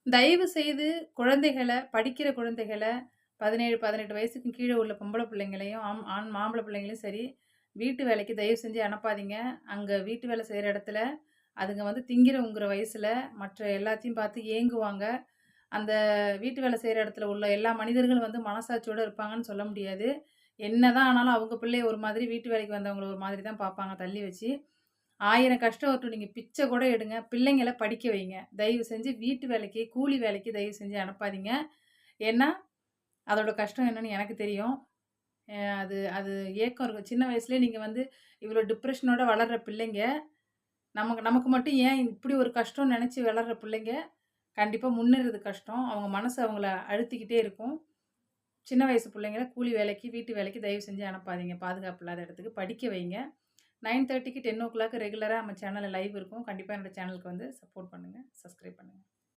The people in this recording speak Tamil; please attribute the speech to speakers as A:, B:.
A: தயவு செய்து படிக்கிற குழந்தைகள 17, 18 வயசுக்கு கீழ உள்ள பொம்பள பிள்ளைங்களையும், ஆம்பள பிள்ளைங்களையும் சரி, வீட்டு வேலைக்கு தயவு செஞ்சு அனுப்பாதீங்க. அங்க வீட்டு வேலை செய்ற இடத்துல, அதுங்க வந்து திங்கிற உண்குற வயசுல, மற்ற எல்லாத்தையும் பார்த்து ஏங்குவாங்க. அந்த வீட்டு வேலை செய்ற இடத்துல உள்ள எல்லா மனிதர்களும் வந்து மனசாட்சியோட இருப்பாங்கன்னு சொல்ல முடியாது. என்னதான் ஆனாலும் அவங்க பிள்ளைய ஒரு மாதிரி, வீட்டு வேலைக்கு வந்தவங்கள ஒரு மாதிரி தான் பார்ப்பாங்க தள்ளி வச்சு. 1000 கஷ்டம் வரட்டும், நீங்க பிச்சை கூட எடுங்க. பிள்ளைங்கள படிக்க வைங்க. தயவு செஞ்சு வீட்டு வேலைக்கு, கூலி வேலைக்கு தயவு செஞ்சு அனுப்பாதீங்க. ஏன்னா, அதோட கஷ்டம் என்னன்னு எனக்கு தெரியும். அது அது ஏக்கம் இருக்கும். சின்ன வயசுலயே நீங்க வந்து இவ்வளோ டிப்ரஷனோட வளர்ற பிள்ளைங்க, நமக்கு நமக்கு மட்டும் ஏன் இப்படி ஒரு கஷ்டம்னு நெனச்சு வளர்ற பிள்ளைங்க, கண்டிப்பா முன்னேறது கஷ்டம். அவங்க மனசு அவங்கள அழுத்திக்கிட்டே இருக்கும். சின்ன வயசு பிள்ளைங்கள கூலி வேலைக்கு, வீட்டு வேலைக்கு தயவு செஞ்சு அனுப்பாதீங்க. பாதுகாப்பு இல்லாத இடத்துக்கு. படிக்க வைங்க. 9:30க்கு 10:00 ரெகுலரா நம்ம சேனல்ல லைவ் இருக்கும். கண்டிப்பா என்னோட சேனலுக்கு வந்து சப்போர்ட் பண்ணுங்க. சப்ஸ்கிரைப் பண்ணுங்க.